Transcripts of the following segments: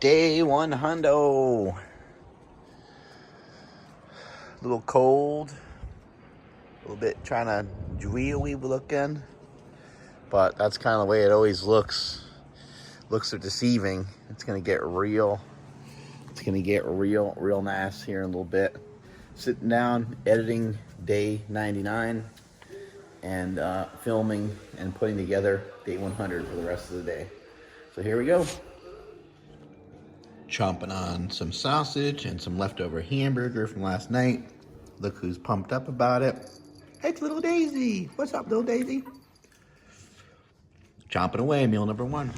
Day 100. A little cold. A little bit trying to dreary looking. But that's kind of the way it always looks. Looks are deceiving. It's going to get real. It's going to get real nice here in a little bit. Sitting down, editing day 99. And filming and putting together day 100 for the rest of the day. So here we go. Chomping on some sausage and some leftover hamburger from last night. Look who's pumped up about it. Hey, it's little Daisy. What's up, little Daisy? Chomping away, meal number 1.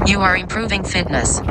You are improving fitness.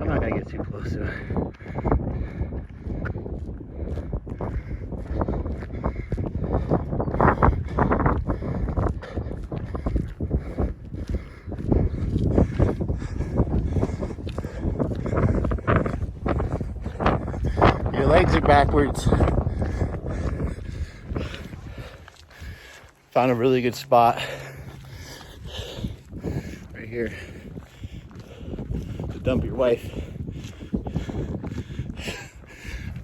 I'm not gonna get too close to it. Your legs are backwards. Found a really good spot right here to dump your wife.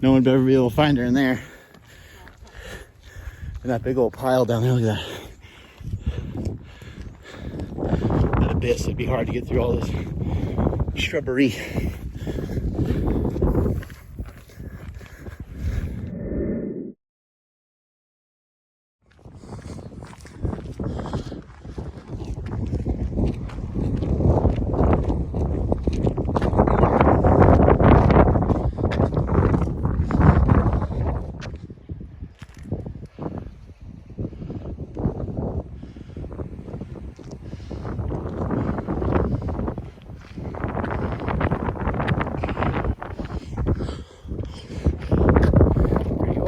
No one would ever be able to find her in there. And that big old pile down there, look at that. That abyss, it'd be hard to get through all this shrubbery.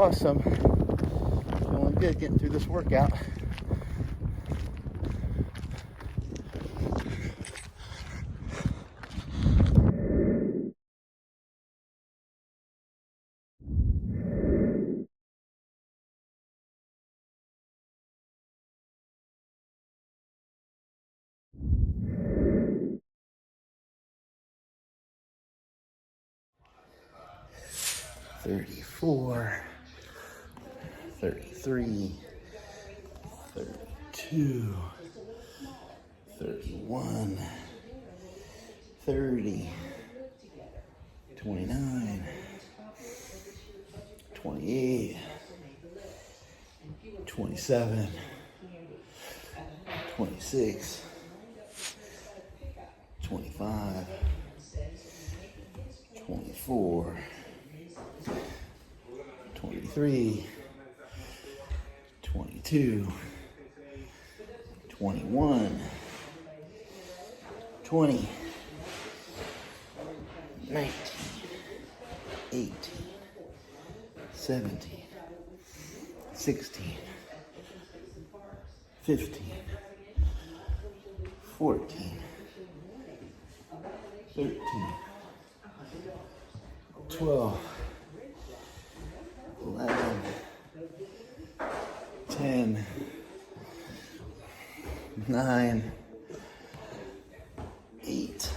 awesome. Feeling good getting through this workout. $34, $33, $32, $31, $30, $29, $28, $27, $26, $25, $24, $23, $22, $21, $20, $19, $18, $17, $16, $15, $14, $13, $12, $11, $10, $9, $8,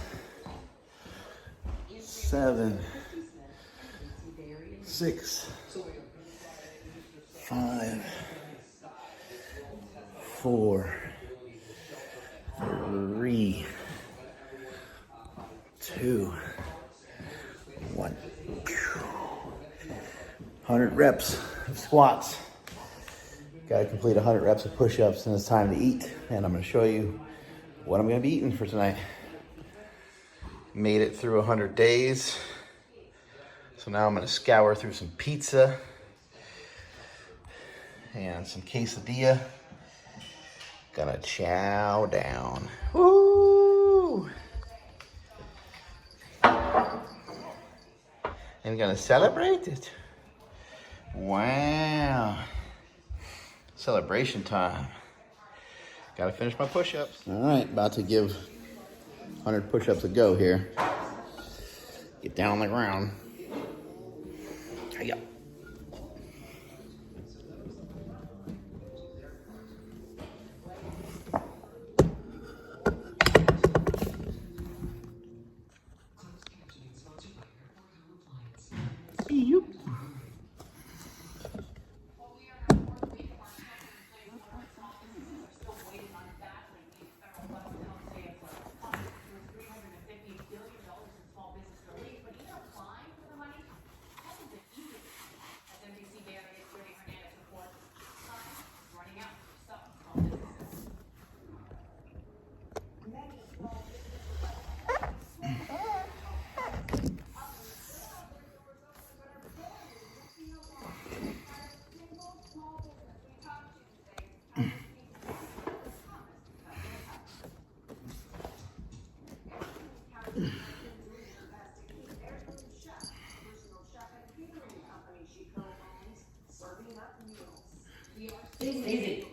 $7, $6, $5, $4, $3, $2, $1. 100 reps of squats. Gotta complete 100 reps of push-ups, and it's time to eat. And I'm gonna show you what I'm gonna be eating for tonight. Made it through 100 days. So now I'm gonna scour through some pizza and some quesadilla. Gonna chow down. Woo! And gonna celebrate it. Wow. Celebration time. Gotta finish my push-ups. All right, about to give 100 push-ups a go here. Get down on the ground. There you go. Yoop. Easy.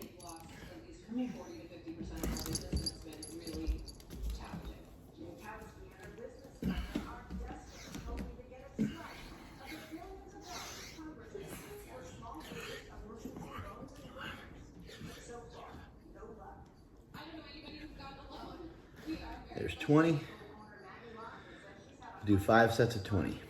There's 20. Do 5 sets of 20.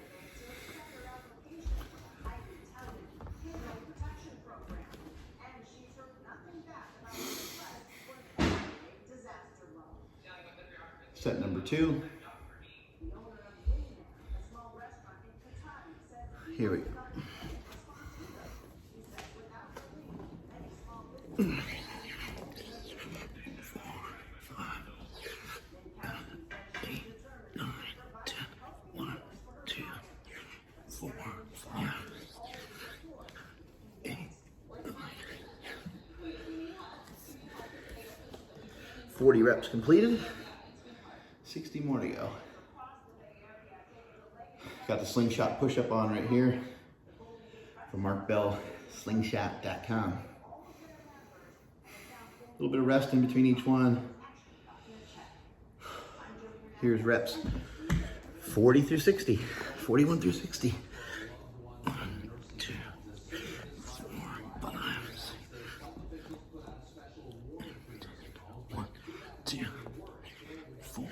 Set number 2. Here we go. $40 reps completed. 60 more to go. Got the slingshot push-up on right here. from Mark Bell, slingshot.com. A little bit of rest in between each one. Here's reps 40 through 60, 41 through 60. 1, 2, 4, 5, 6. 1, 2, 4.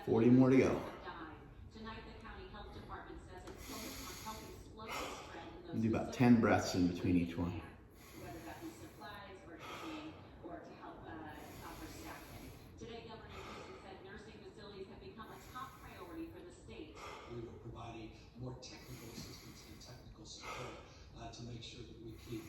40 more to go. Do about 10 breaths in between each one. Today, Governor Newsom said nursing facilities have become a top priority for the state. We will provide more technical assistance and technical support to make sure that we keep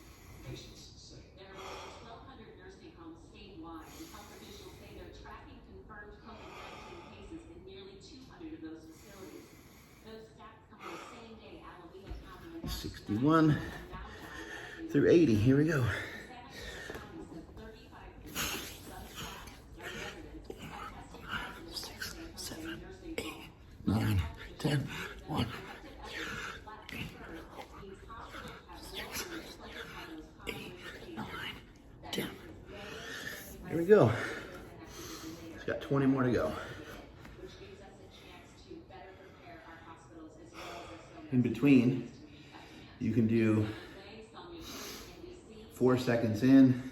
patients safe. There are more than 1,200 nursing homes statewide, and health officials say they're tracking confirmed COVID-19 cases in nearly 200 of those facilities. Those stats come on the same day Alameda County announced 61 through 80. Here we go. 6, 7, 8, 9, 10. 1, 6, 7, 8, 9, 10. Here we go. It's got 20 more to go. In between, you can do 4 seconds in,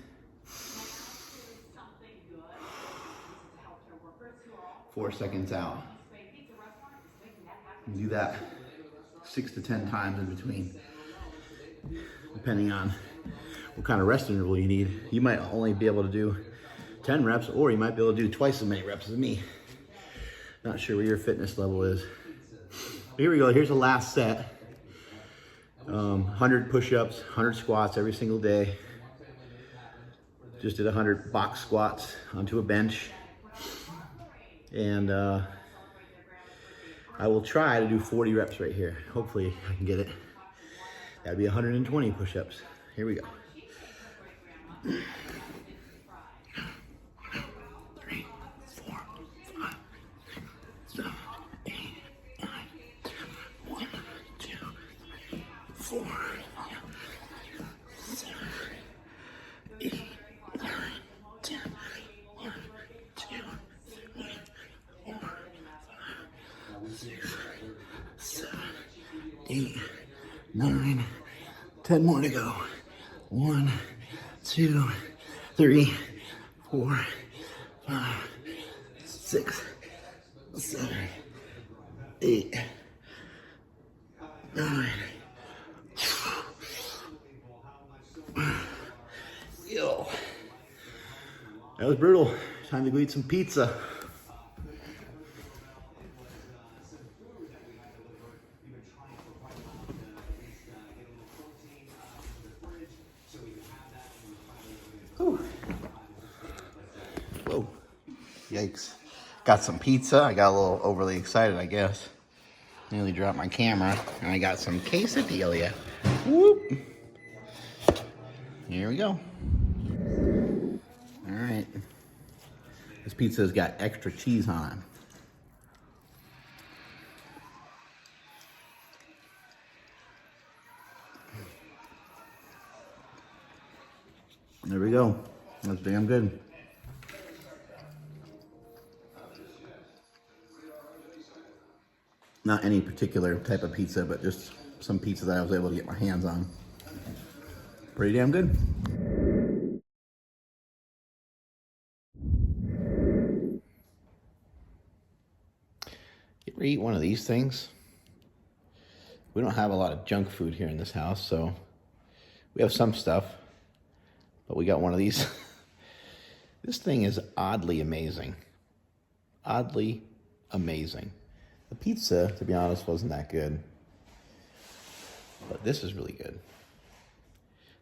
4 seconds out. You do that 6 to 10 times in between, depending on what kind of rest interval you need. You might only be able to do 10 reps, or you might be able to do twice as many reps as me. Not sure where your fitness level is. Here we go, here's the last set. 100 push-ups, 100 squats every single day. Just did 100 box squats onto a bench. And I will try to do 40 reps right here. Hopefully I can get it. That'd be 120 push-ups. Here we go. 3, 4, 5, 7, 8, 9, 10. 1, 2, 3, 4, 7, 8, 9, 10. 1, 2, 3, 4, 5, 6, 7, 8, 9, 10 more to go. 1, 2, 3, 4, 5, 6, 7, 8, 9. Yo. That was brutal. Time to go eat some pizza. Whew. Whoa. Yikes. Got some pizza. I got a little overly excited, I guess. Nearly dropped my camera. And I got some quesadilla. Whoop. Here we go. All right. This pizza's got extra cheese on it. There we go. That's damn good. Not any particular type of pizza, but just some pizza that I was able to get my hands on. Pretty damn good. You ever eat one of these things? We don't have a lot of junk food here in this house, so we have some stuff, but we got one of these. This thing is oddly amazing. Oddly amazing. The pizza, to be honest, wasn't that good, but this is really good.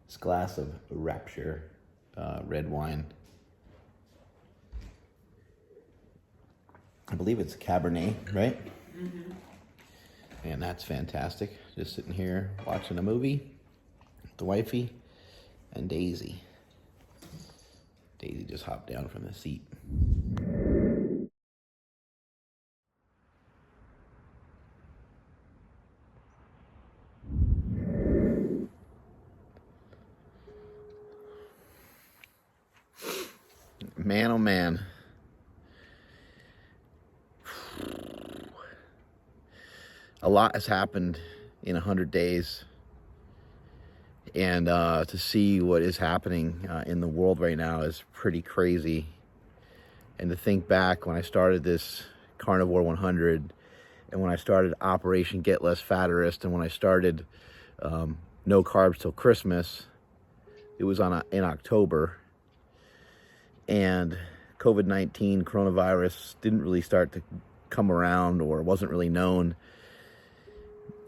This glass of Rapture red wine. I believe it's Cabernet, right? Mm-hmm. And that's fantastic. Just sitting here watching a movie with the wifey and Daisy. Daisy just hopped down from the seat. Man, oh man. A lot has happened in 100 days. And to see what is happening in the world right now is pretty crazy. And to think back when I started this Carnivore 100, and when I started Operation Get Less Fatterist, and when I started No Carbs Till Christmas, it was in October. And COVID-19, coronavirus, didn't really start to come around, or wasn't really known.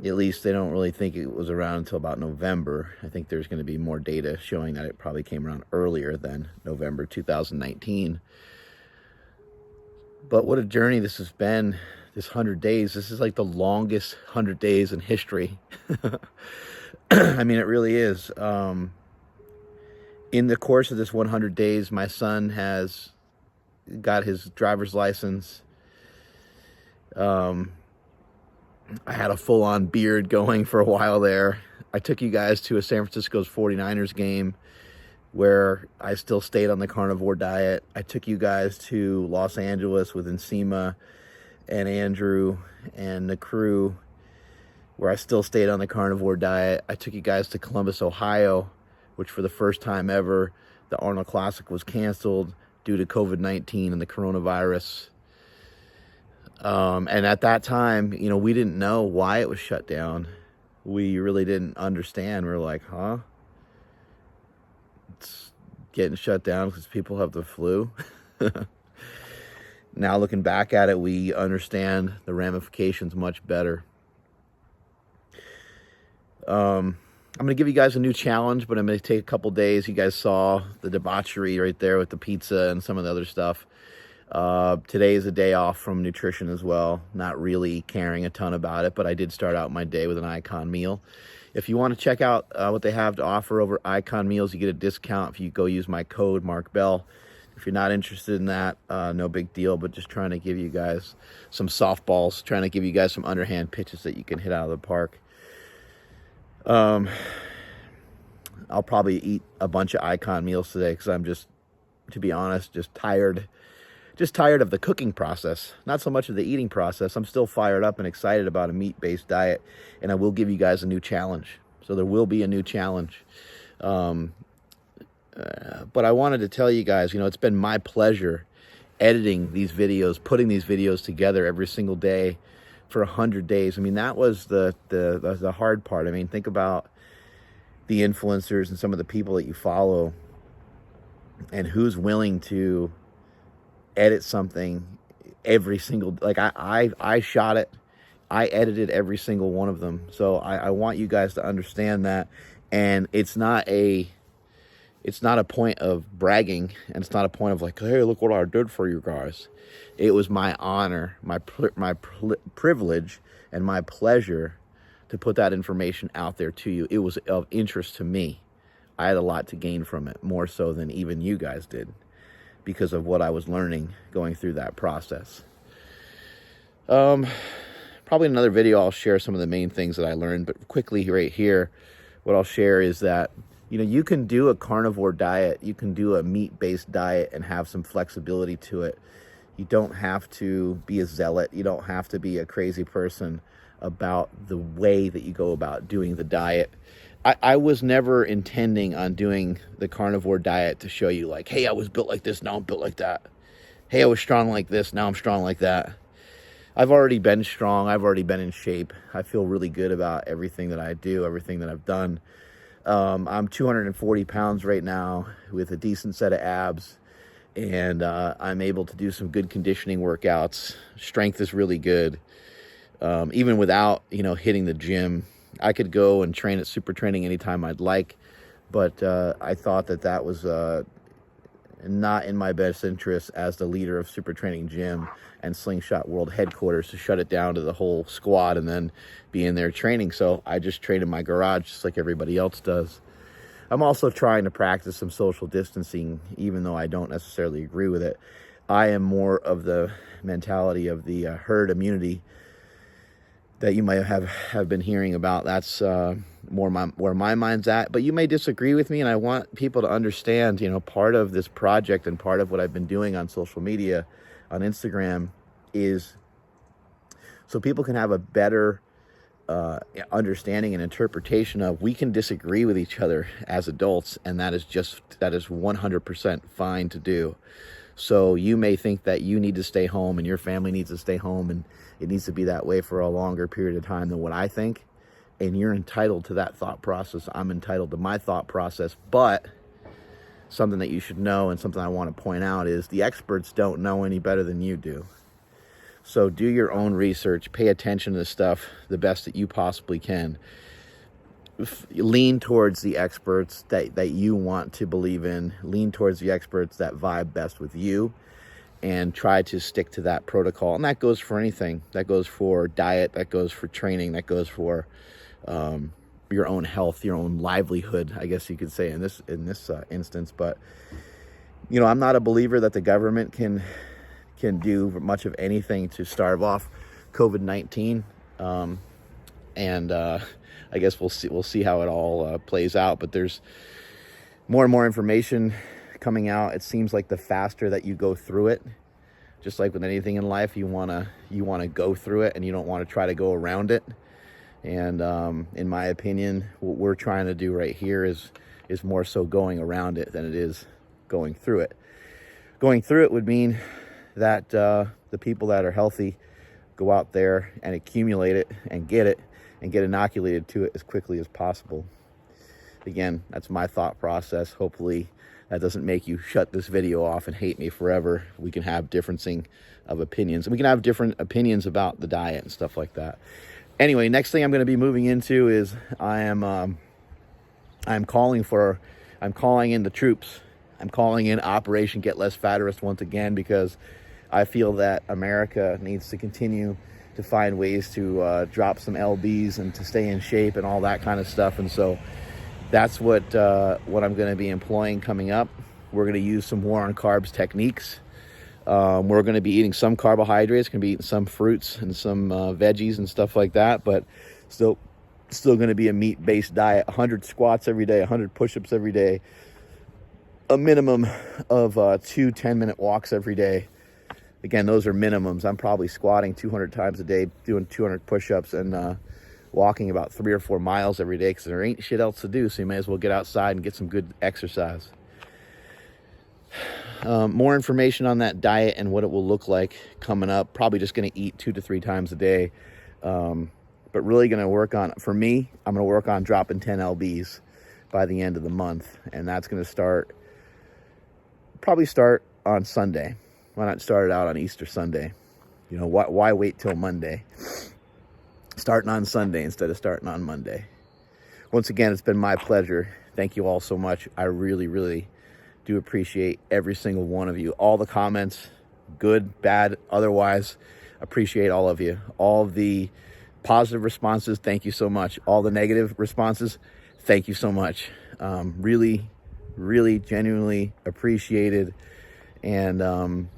At least they don't really think it was around until about November. I think there's going to be more data showing that it probably came around earlier than November 2019. But what a journey this has been, this 100 days. This is like the longest 100 days in history. I mean, it really is. In the course of this 100 days, my son has got his driver's license. I had a full-on beard going for a while there. I took you guys to a San Francisco's 49ers game where I still stayed on the carnivore diet. I took you guys to Los Angeles with Nsima and Andrew and the crew where I still stayed on the carnivore diet. I took you guys to Columbus, Ohio, which for the first time ever, the Arnold Classic was canceled due to COVID-19 and the coronavirus. And at that time, you know, we didn't know why it was shut down. We really didn't understand. We were like, huh? It's getting shut down because people have the flu. Now looking back at it, we understand the ramifications much better. I'm going to give you guys a new challenge, but I'm going to take a couple days. You guys saw the debauchery right there with the pizza and some of the other stuff. Today is a day off from nutrition as well. Not really caring a ton about it, but I did start out my day with an Icon meal. If you want to check out what they have to offer over Icon Meals, you get a discount if you go use my code Mark Bell. If you're not interested in that, no big deal, but just trying to give you guys some softballs, trying to give you guys some underhand pitches that you can hit out of the park. I'll probably eat a bunch of Icon meals today because I'm just, to be honest, just tired of the cooking process, not so much of the eating process. I'm still fired up and excited about a meat-based diet, and I will give you guys a new challenge. So there will be a new challenge. But I wanted to tell you guys, you know, it's been my pleasure editing these videos, putting these videos together every single day for 100 days. I mean, that was the hard part. I mean, think about the influencers and some of the people that you follow and who's willing to edit something every single, like I shot it, I edited every single one of them. So I want you guys to understand that. And it's not a point of bragging, and it's not a point of like, hey, look what I did for you guys. It was my honor, my privilege, and my pleasure to put that information out there to you. It was of interest to me. I had a lot to gain from it, more so than even you guys did, because of what I was learning going through that process. Probably in another video I'll share some of the main things that I learned, but quickly right here, what I'll share is that, you know, you can do a carnivore diet, you can do a meat-based diet and have some flexibility to it. You don't have to be a zealot, you don't have to be a crazy person about the way that you go about doing the diet. I was never intending on doing the carnivore diet to show you like, hey, I was built like this, now I'm built like that. Hey, I was strong like this, now I'm strong like that. I've already been strong, I've already been in shape. I feel really good about everything that I do, everything that I've done. I'm 240 pounds right now with a decent set of abs, and I'm able to do some good conditioning workouts. Strength is really good. Even without, you know, hitting the gym, I could go and train at Super Training anytime I'd like, but I thought that was not in my best interest as the leader of Super Training Gym and Slingshot World Headquarters to shut it down to the whole squad and then be in there training. So I just train in my garage just like everybody else does. I'm also trying to practice some social distancing, even though I don't necessarily agree with it. I am more of the mentality of the herd immunity that you might have been hearing about. That's more where my mind's at. But you may disagree with me, and I want people to understand, you know, part of this project and part of what I've been doing on social media, on Instagram, is so people can have a better understanding and interpretation of, we can disagree with each other as adults, and that is 100% fine to do. So you may think that you need to stay home and your family needs to stay home, and it needs to be that way for a longer period of time than what I think, and you're entitled to that thought process. I'm entitled to my thought process. But something that you should know, and something I want to point out, is the experts don't know any better than you do. So do your own research, pay attention to this stuff the best that you possibly can. Lean towards the experts that you want to believe in. Lean towards the experts that vibe best with you, and try to stick to that protocol. And that goes for anything. That goes for diet, that goes for training, that goes for your own health, your own livelihood, I guess you could say in this instance. But, you know, I'm not a believer that the government can do much of anything to starve off COVID-19. I guess we'll see how it all plays out. But there's more and more information coming out. It seems like the faster that you go through it, just like with anything in life, you wanna go through it, and you don't want to try to go around it. And in my opinion, what we're trying to do right here is more so going around it than it is going through it. Going through it would mean that the people that are healthy go out there and accumulate it and get inoculated to it as quickly as possible. Again, that's my thought process. Hopefully that doesn't make you shut this video off and hate me forever. We can have differencing of opinions, and we can have different opinions about the diet and stuff like that. Anyway, next thing I'm going to be moving into is I'm calling in the troops. I'm calling in Operation Get Less Fatterist once again, because I feel that America needs to continue to find ways to drop some lbs and to stay in shape and all that kind of stuff. And so that's what I'm going to be employing coming up. We're going to use some war on carbs techniques. We're going to be eating some carbohydrates, going to be eating some fruits and some veggies and stuff like that, but still going to be a meat-based diet. 100 squats every day, 100 push-ups every day, a minimum of 2 10-minute walks every day. Again, those are minimums. I'm probably squatting 200 times a day, doing 200 push-ups, and walking about 3 or 4 miles every day, because there ain't shit else to do, so you may as well get outside and get some good exercise. More information on that diet and what it will look like coming up. Probably just going to eat 2 to 3 times a day, but really going to work on, for me, I'm going to work on dropping 10 lbs by the end of the month, and that's going to probably start on Sunday. Why not start it out on Easter Sunday? You know, why wait till Monday? Starting on Sunday instead of starting on Monday. Once again, it's been my pleasure. Thank you all so much. I really, really do appreciate every single one of you. All the comments, good, bad, otherwise, appreciate all of you. All the positive responses, thank you so much. All the negative responses, thank you so much. Really, really genuinely appreciated. And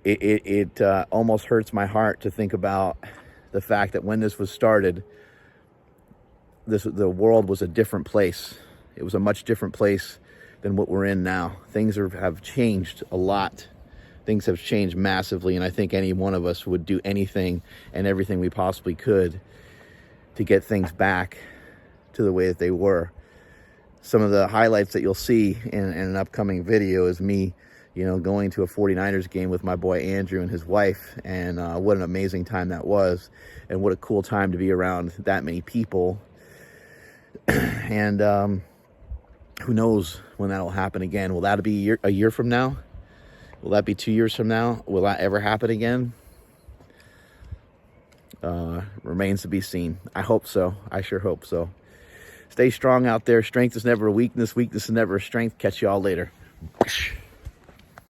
it almost hurts my heart to think about the fact that when this was started, the world was a different place. It was a much different place than what we're in now. Things have changed a lot. Things have changed massively, and I think any one of us would do anything and everything we possibly could to get things back to the way that they were. Some of the highlights that you'll see in an upcoming video is me, you know, going to a 49ers game with my boy Andrew and his wife, and what an amazing time that was, and what a cool time to be around that many people. And who knows when that'll happen again? Will that be a year from now? Will that be 2 years from now? Will that ever happen again? Remains to be seen. I hope so. I sure hope so. Stay strong out there. Strength is never a weakness. Weakness is never a strength. Catch you all later.